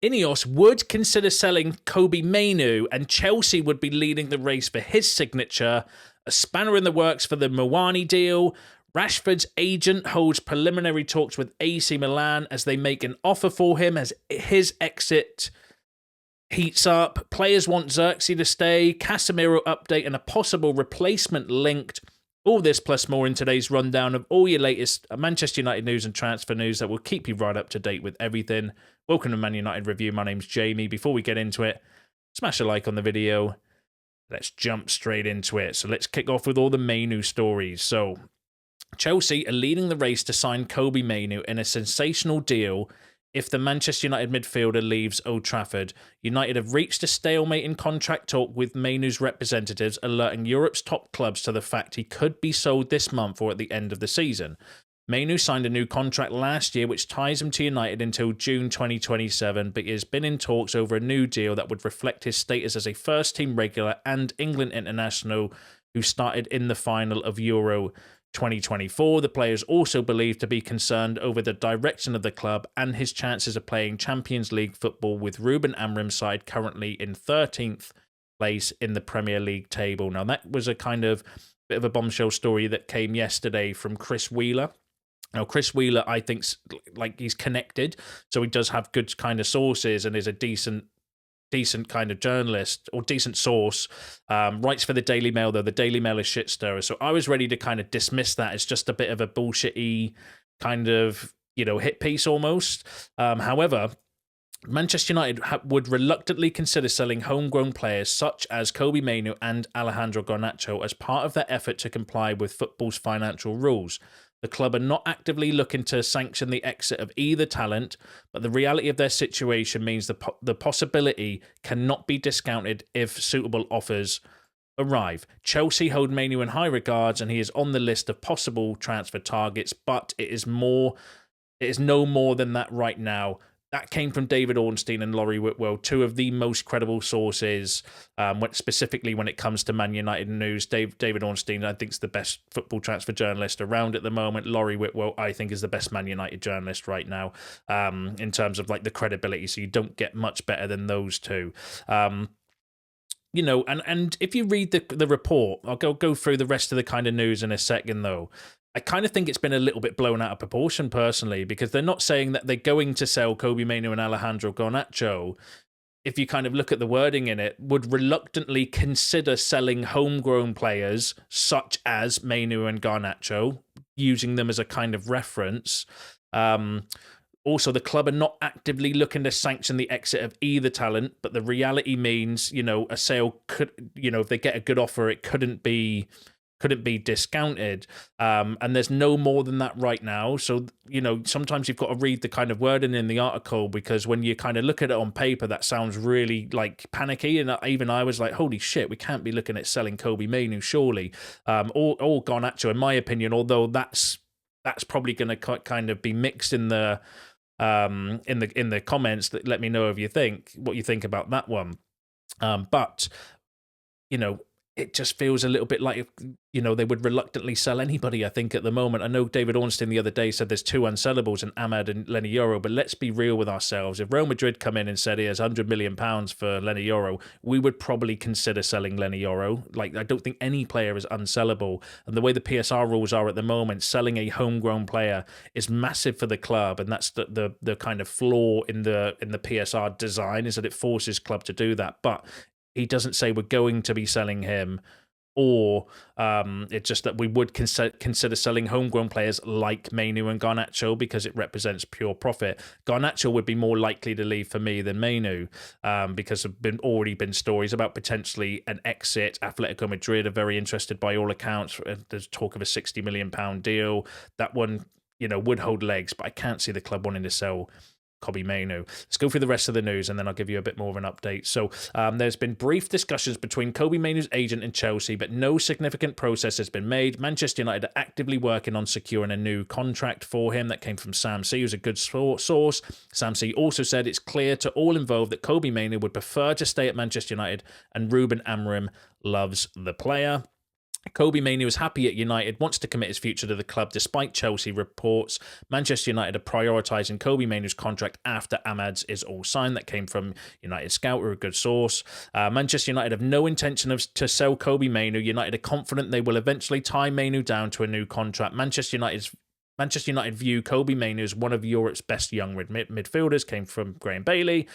Ineos would consider selling Kobbie Mainoo, and Chelsea would be leading the race for his signature. A spanner in the works for the Muani deal. Rashford's agent holds preliminary talks with AC Milan as they make an offer for him as his exit heats up. Players want Zirkzee to stay. Casemiro update and a possible replacement linked. All this plus more in today's rundown of all your latest Manchester United news and transfer news that will keep you right up to date with everything. Welcome to Man United Review. My name's Jamie. Before we get into it, smash a like on the video. Let's jump straight into it. So let's kick off with all the Mainoo stories. So Chelsea are leading the race to sign Kobbie Mainoo in a sensational deal. If the Manchester United midfielder leaves Old Trafford, United have reached a stalemate in contract talk with Mainoo's representatives, alerting Europe's top clubs to the fact he could be sold this month or at the end of the season. Mainoo signed a new contract last year which ties him to United until June 2027, but he has been in talks over a new deal that would reflect his status as a first-team regular and England international who started in the final of Euro 2024. The player is also believed to be concerned over the direction of the club and his chances of playing Champions League football, with Ruben Amorim's side currently in 13th place in the Premier League table. Now, that was a kind of bit of a bombshell story that came yesterday from Chris Wheeler. Now, Chris Wheeler, I think, like, he's connected, so he does have good kind of sources and is a decent kind of journalist or decent source. Writes for the Daily Mail, though. The Daily Mail is shit stirrer. So I was ready to kind of dismiss that as just a bit of a bullshitty kind of, hit piece almost. However, Manchester United would reluctantly consider selling homegrown players such as Kobbie Mainoo and Alejandro Garnacho as part of their effort to comply with football's financial rules. The club are not actively looking to sanction the exit of either talent, but the reality of their situation means the possibility cannot be discounted if suitable offers arrive. Chelsea hold Mainoo in high regards, and he is on the list of possible transfer targets, but it is no more than that right now. That came from David Ornstein and Laurie Whitwell, two of the most credible sources, specifically when it comes to Man United news. David Ornstein, I think, is the best football transfer journalist around at the moment. Laurie Whitwell, I think, is the best Man United journalist right now, in terms of like the credibility. So you don't get much better than those two. And if you read the report, I'll go through the rest of the kind of news in a second, though. I kind of think it's been a little bit blown out of proportion, personally, because they're not saying that they're going to sell Kobbie Mainoo and Alejandro Garnacho. If you kind of look at the wording in it, would reluctantly consider selling homegrown players such as Mainoo and Garnacho, using them as a kind of reference. Also, the club are not actively looking to sanction the exit of either talent, but the reality means, a sale could, if they get a good offer, it couldn't be discounted, and there's no more than that right now. So, sometimes you've got to read the kind of wording in the article, because when you kind of look at it on paper, that sounds really like panicky, and even I was like, holy shit, we can't be looking at selling Kobbie Mainoo, surely, or Garnacho, in my opinion, although that's probably going to kind of be mixed in the comments. Let me know what you think about that one. But it just feels a little bit like, they would reluctantly sell anybody, I think, at the moment. I know David Ornstein the other day said there's two unsellables in Ahmad and Lenny Yoro, but let's be real with ourselves. If Real Madrid come in and said here's £100 million for Lenny Yoro, we would probably consider selling Lenny Yoro. Like, I don't think any player is unsellable. And the way the PSR rules are at the moment, selling a homegrown player is massive for the club, and that's the kind of flaw in the PSR design, is that it forces club to do that. But he doesn't say we're going to be selling him, or it's just that we would consider selling homegrown players like Mainoo and Garnacho because it represents pure profit. Garnacho would be more likely to leave for me than Mainoo, because there have already been stories about potentially an exit. Atletico Madrid are very interested by all accounts. There's talk of a £60 million deal. That one, would hold legs, but I can't see the club wanting to sell Kobbie Mainoo. Let's go through the rest of the news and then I'll give you a bit more of an update. So there's been brief discussions between Kobbie Mainoo's agent and Chelsea, but no significant process has been made. Manchester United are actively working on securing a new contract for him. That came from Sam C, who's a good source. Sam C also said it's clear to all involved that Kobbie Mainoo would prefer to stay at Manchester United, and Ruben Amorim loves the player. Kobbie Mainoo is happy at United, wants to commit his future to the club despite Chelsea reports. Manchester United are prioritising Kobbie Mainoo's contract after Ahmad's is all signed. That came from United Scout, or a good source. Manchester United have no intention to sell Kobbie Mainoo. United are confident they will eventually tie Mainoo down to a new contract. Manchester United view Kobbie Mainoo as one of Europe's best young midfielders, came from Graham Bailey.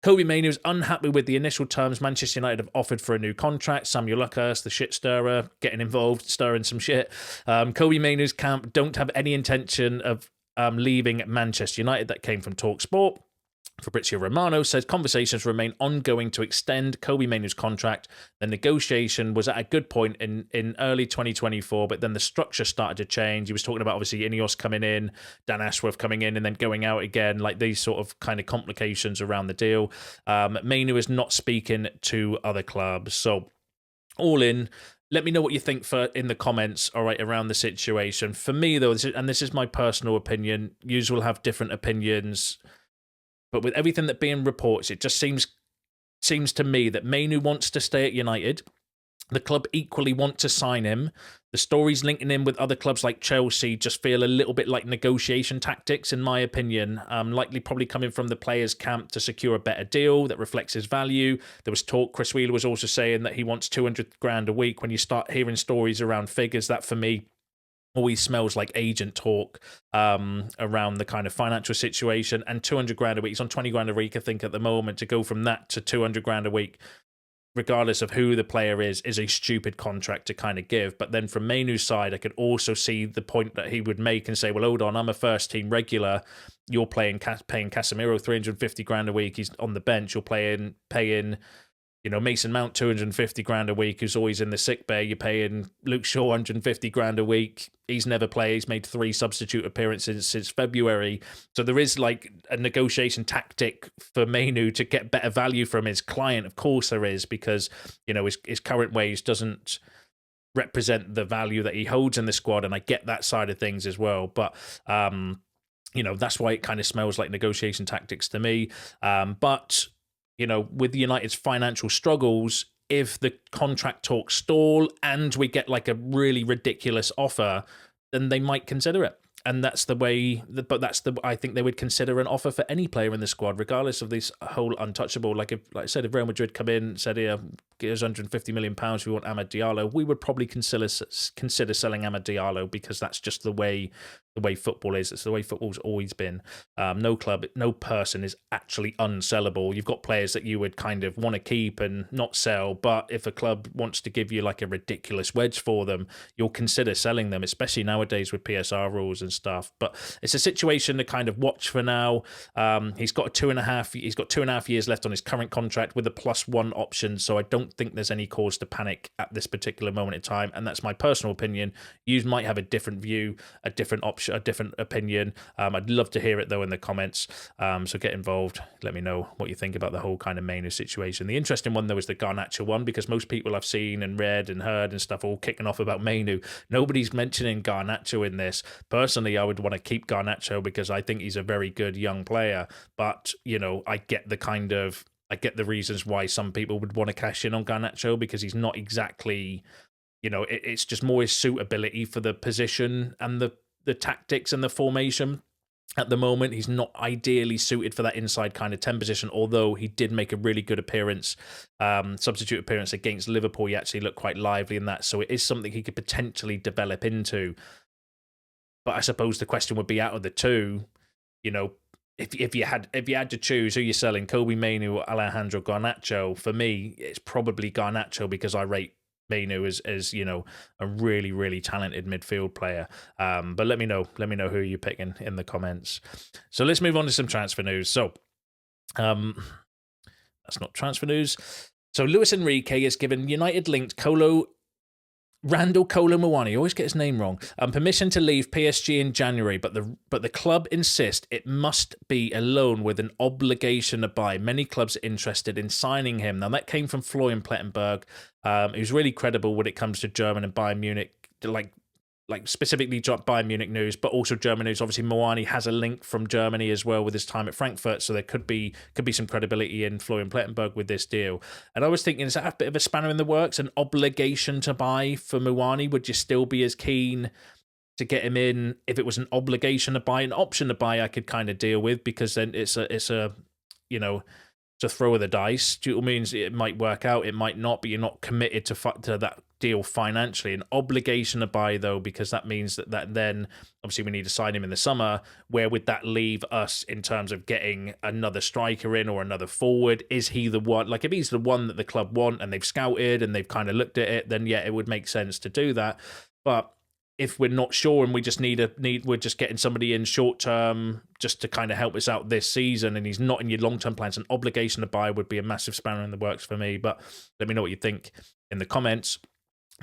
Kobbie Mainoo is unhappy with the initial terms Manchester United have offered for a new contract. Samuel Luckhurst, the shit stirrer, getting involved, stirring some shit. Kobbie Mainoo's camp don't have any intention of leaving Manchester United. That came from TalkSport. Fabrizio Romano says conversations remain ongoing to extend Kobbie Mainoo's contract. The negotiation was at a good point in early 2024, but then the structure started to change. He was talking about obviously Ineos coming in, Dan Ashworth coming in and then going out again, like these sort of kind of complications around the deal. Mainoo is not speaking to other clubs. So all in, let me know what you think in the comments, all right, around the situation. For me, though, this is my personal opinion, you will have different opinions. But with everything that being reports, it just seems to me that Mainoo wants to stay at United. The club equally want to sign him. The stories linking him with other clubs like Chelsea just feel a little bit like negotiation tactics, in my opinion. Likely probably coming from the players' camp to secure a better deal that reflects his value. There was talk, Chris Wheeler was also saying that he wants 200 grand a week. When you start hearing stories around figures, that for me always smells like agent talk around the kind of financial situation. And 200 grand a week, he's on 20 grand a week, I think, at the moment. To go from that to 200 grand a week, regardless of who the player is a stupid contract to kind of give. But then from Mainoo's side, I could also see the point that he would make and say, well, hold on, I'm a first team regular. You're paying Casemiro 350 grand a week. He's on the bench. You're paying Mason Mount 250 grand a week, who's always in the sick bay. You're paying Luke Shaw 150 grand a week. He's never played. He's made 3 substitute appearances since February. So there is like a negotiation tactic for Mainoo to get better value from his client. Of course there is, because, his current wage doesn't represent the value that he holds in the squad. And I get that side of things as well. But, that's why it kind of smells like negotiation tactics to me. But with United's financial struggles, if the contract talks stall and we get like a really ridiculous offer, then they might consider it. And that's the way, I think they would consider an offer for any player in the squad, regardless of this whole untouchable. Like I said, if Real Madrid come in and said, here, give us £150 million, we want Amad Diallo, we would probably consider selling Amad Diallo, because that's just the way football is. It's the way football's always been. No club, no person is actually unsellable. You've got players that you would kind of want to keep and not sell, but if a club wants to give you like a ridiculous wedge for them, you'll consider selling them, especially nowadays with PSR rules and stuff. But it's a situation to kind of watch for now. He's got 2.5 years left on his current contract with a +1 option, so I don't think there's any cause to panic at this particular moment in time, and that's my personal opinion. You might have a different view, a different option, a different opinion. I'd love to hear it though in the comments, so get involved. Let me know what you think about the whole kind of Mainoo situation. The interesting one though is the Garnacho one, because most people I've seen and read and heard and stuff all kicking off about Mainoo. Nobody's mentioning Garnacho in this. Personally, I would want to keep Garnacho because I think he's a very good young player, but I get the reasons why some people would want to cash in on Garnacho, because he's not exactly, it's just more his suitability for the position and the tactics and the formation. At the moment, he's not ideally suited for that inside kind of 10 position, although he did make a really good substitute appearance against Liverpool. He actually looked quite lively in that, so it is something he could potentially develop into. But I suppose the question would be, out of the two, if you had to choose who you're selling, Kobbie Mainoo or Alejandro Garnacho, for me, it's probably Garnacho, because I rate Mainoo as a really, really talented midfield player. But let me know who you're picking in the comments. So let's move on to some transfer news. So that's not transfer news. So Luis Enrique has given United-linked Randall Kolo Muani, I always get his name wrong, permission to leave PSG in January, but the club insist it must be a loan with an obligation to buy. Many clubs are interested in signing him. Now, that came from Florian Plettenberg, who's really credible when it comes to German and Bayern Munich, like like specifically Bayern Munich news, but also German news. Obviously, Muani has a link from Germany as well with his time at Frankfurt, so there could be some credibility in Florian Plettenberg with this deal. And I was thinking, is that a bit of a spanner in the works, an obligation to buy for Muani? Would you still be as keen to get him in if it was an obligation to buy? An option to buy I could kind of deal with, because then it's a you know, to throw of the dice. It means it might work out, it might not, but you're not committed to that deal financially. An obligation to buy, though, because that means that then obviously we need to sign him in the summer. Where would that leave us in terms of getting another striker in or another forward? Is he the one? Like, if he's the one that the club want and they've scouted and they've kind of looked at it, then yeah, it would make sense to do that. But if we're not sure and we just we're just getting somebody in short term just to kind of help us out this season, and he's not in your long term plans, an obligation to buy would be a massive spanner in the works for me. But let me know what you think in the comments.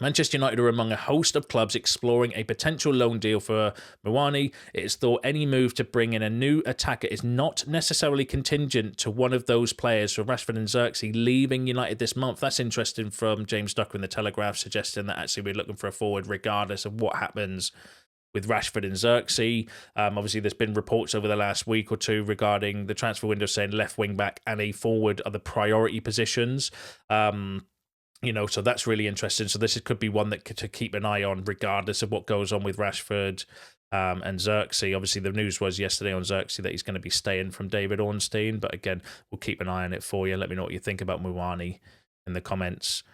Manchester United are among a host of clubs exploring a potential loan deal for Muani. It is thought any move to bring in a new attacker is not necessarily contingent to one of those players. So Rashford and Zirkzee leaving United this month. That's interesting from James Ducker in the Telegraph, suggesting that actually we're looking for a forward regardless of what happens with Rashford and Zirkzee. Obviously, there's been reports over the last week or two regarding the transfer window saying left wing back and a forward are the priority positions. So that's really interesting. So this could be one that to keep an eye on, regardless of what goes on with Rashford and Zirkzee. Obviously, the news was yesterday on Zirkzee that he's going to be staying from David Ornstein. But again, we'll keep an eye on it for you. Let me know what you think about Muani in the comments.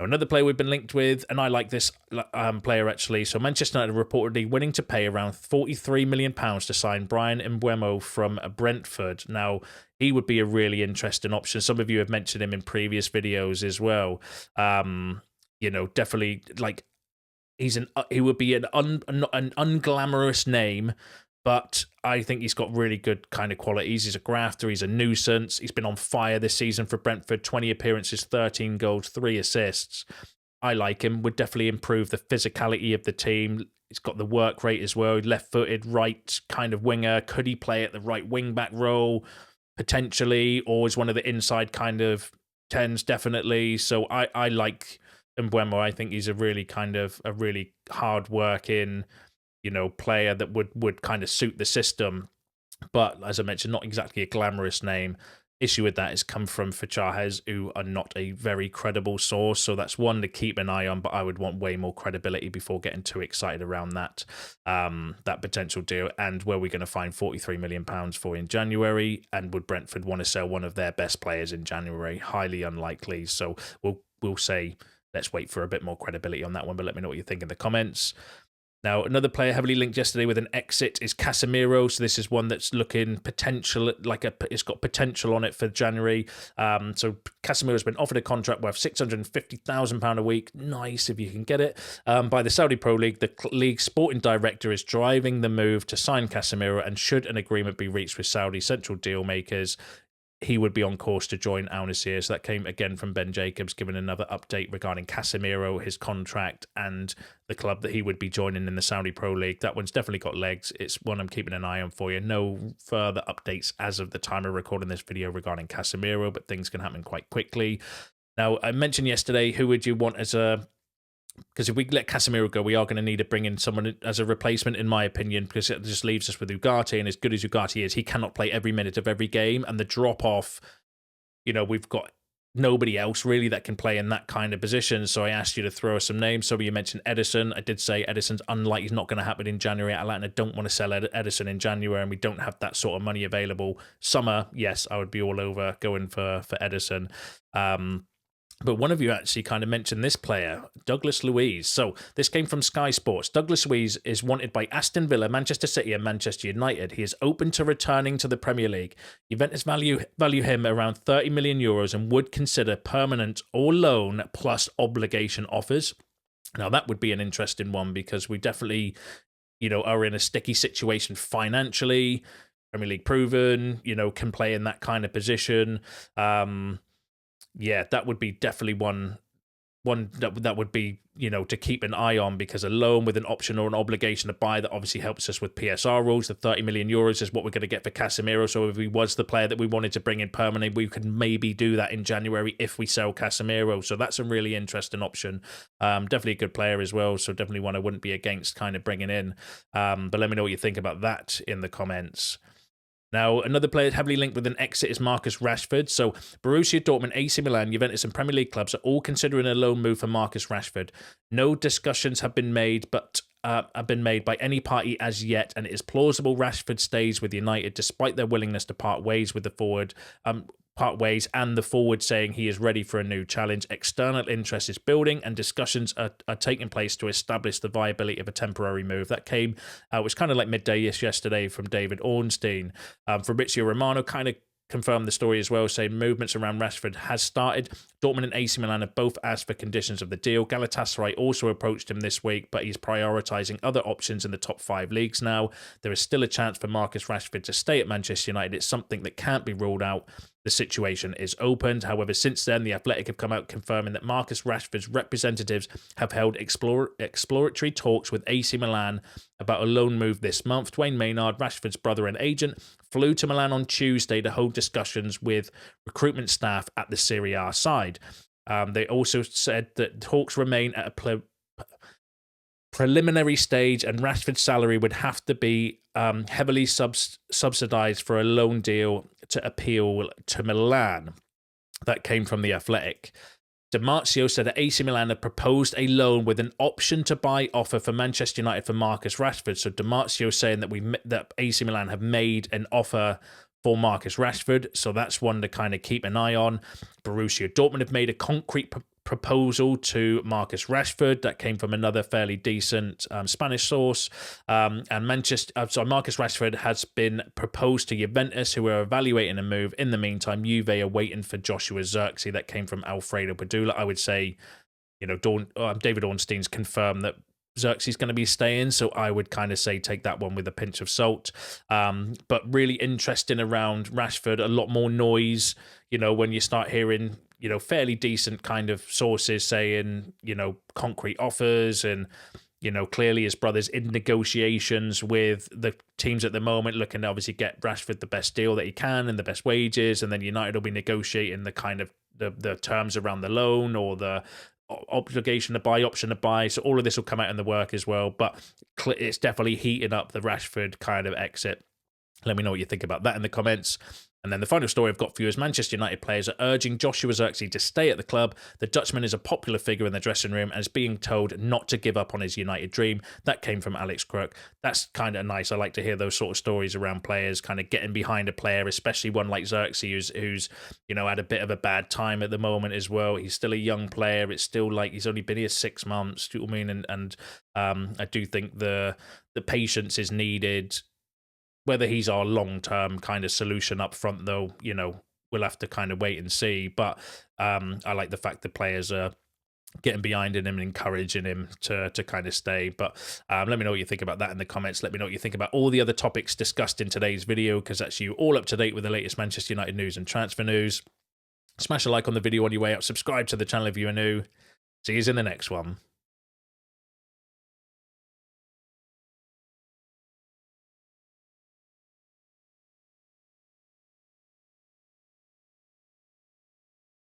Now, another player we've been linked with, and I like this player actually. So Manchester United are reportedly willing to pay around £43 million to sign Bryan Mbeumo from Brentford. Now, he would be a really interesting option. Some of you have mentioned him in previous videos as well. Definitely, like, he would be an unglamorous name, but I think he's got really good kind of qualities. He's a grafter. He's a nuisance. He's been on fire this season for Brentford. 20 appearances, 13 goals, 3 assists. I like him. Would definitely improve the physicality of the team. He's got the work rate as well. Left-footed, right kind of winger. Could he play at the right wing-back role? Potentially. Or is one of the inside kind of 10s? Definitely. So I like Mbeumo. I think he's a really hard-working player that would kind of suit the system. But as I mentioned, not exactly a glamorous name. Issue with that is come from Fichajes, who are not a very credible source. So that's one to keep an eye on, but I would want way more credibility before getting too excited around that potential deal. And where we're going to find £43 million for in January, and would Brentford want to sell one of their best players in January? Highly unlikely. So we'll say let's wait for a bit more credibility on that one, but let me know what you think in the comments. Now, another player heavily linked yesterday with an exit is Casemiro. So this is one that's looking potential, it's got potential on it for January. So Casemiro's been offered a contract worth £650,000 a week. Nice if you can get it. By the Saudi Pro League, the league's sporting director is driving the move to sign Casemiro, and should an agreement be reached with Saudi central deal makers, he would be on course to join Al Nassr. So that came again from Ben Jacobs, giving another update regarding Casemiro, his contract, and the club that he would be joining in the Saudi Pro League. That one's definitely got legs. It's one I'm keeping an eye on for you. No further updates as of the time of recording this video regarding Casemiro, but things can happen quite quickly. Now, I mentioned yesterday, who would you want as a... Because if we let Casemiro go, we are going to need to bring in someone as a replacement, in my opinion, because it just leaves us with Ugarte, and as good as Ugarte is, he cannot play every minute of every game, and the drop-off, we've got nobody else really that can play in that kind of position. So I asked you to throw us some names. So you mentioned Edison. I did say Edison's unlikely, not going to happen in January. Atlanta don't want to sell Edison in January, and we don't have that sort of money available. Summer, yes, I would be all over going for Edison. But one of you actually kind of mentioned this player, Douglas Luiz. So this came from Sky Sports. Douglas Luiz is wanted by Aston Villa, Manchester City and Manchester United. He is open to returning to the Premier League. Juventus value him around €30 million and would consider permanent or loan plus obligation offers. Now that would be an interesting one, because we definitely, are in a sticky situation financially. Premier League proven, can play in that kind of position. Yeah, that would be definitely one one that would be, you know, to keep an eye on, because a loan with an option or an obligation to buy, that obviously helps us with PSR rules. The 30 million euros is what we're going to get for Casemiro. So if he was the player that we wanted to bring in permanently, we could maybe do that in January if we sell Casemiro. So that's a really interesting option. Definitely a good player as well. So definitely one I wouldn't be against kind of bringing in. But let me know what you think about that in the comments. Now, another player heavily linked with an exit is Marcus Rashford. So, Borussia Dortmund, AC Milan, Juventus, and Premier League clubs are all considering a loan move for Marcus Rashford. No discussions have been made, by any party as yet, and it is plausible Rashford stays with United despite their willingness to part ways with the forward. And the forward saying he is ready for a new challenge. External interest is building, and discussions are taking place to establish the viability of a temporary move. That came, it was kind of like midday-ish yesterday from David Ornstein. Fabrizio Romano kind of confirmed the story as well, saying movements around Rashford has started. Dortmund and AC Milan have both asked for conditions of the deal. Galatasaray also approached him this week, but he's prioritising other options in the top 5 leagues now. There is still a chance for Marcus Rashford to stay at Manchester United. It's something that can't be ruled out. The situation is opened. However, since then, the Athletic have come out confirming that Marcus Rashford's representatives have held exploratory talks with AC Milan about a loan move this month. Dwayne Maynard, Rashford's brother and agent, flew to Milan on Tuesday to hold discussions with recruitment staff at the Serie A side. They also said that talks remain at a preliminary stage, and Rashford's salary would have to be heavily subsidised for a loan deal to appeal to Milan. That came from the Athletic. Damasio said that AC Milan had proposed a loan with an option to buy offer for Manchester United for Marcus Rashford. So Damasio saying that AC Milan have made an offer for Marcus Rashford. So that's one to kind of keep an eye on. Borussia Dortmund have made a concrete proposal to Marcus Rashford. That came from another fairly decent Spanish source. And Marcus Rashford has been proposed to Juventus, who are evaluating a move. In the meantime, Juve are waiting for Joshua Zirkzee. That came from Alfredo Padula. I would say, you know, David Ornstein's confirmed that Zirkzee's going to be staying, so I would kind of say take that one with a pinch of salt. But really interesting around Rashford, a lot more noise, you know, when you start hearing, you know, fairly decent kind of sources saying, you know, concrete offers, and, you know, clearly his brother's in negotiations with the teams at the moment, looking to obviously get Rashford the best deal that he can and the best wages, and then United will be negotiating the kind of the terms around the loan or the obligation to buy, option to buy. So all of this will come out in the work as well, but it's definitely heating up the Rashford kind of exit. Let me know what you think about that in the comments. And then the final story I've got for you is Manchester United players are urging Joshua Zirkzee to stay at the club. The Dutchman is a popular figure in the dressing room and is being told not to give up on his United dream. That came from Alex Crook. That's kind of nice. I like to hear those sort of stories around players kind of getting behind a player, especially one like Zirkzee, who's you know, had a bit of a bad time at the moment as well. He's still a young player. It's still like he's only been here 6 months. Do you know what I mean? And I do think the patience is needed. Whether he's our long-term kind of solution up front, though, you know, we'll have to kind of wait and see. But I like the fact that players are getting behind him and encouraging him to kind of stay. But let me know what you think about that in the comments. Let me know what you think about all the other topics discussed in today's video, because that's you all up to date with the latest Manchester United news and transfer news. Smash a like on the video on your way out. Subscribe to the channel if you are new. See you in the next one.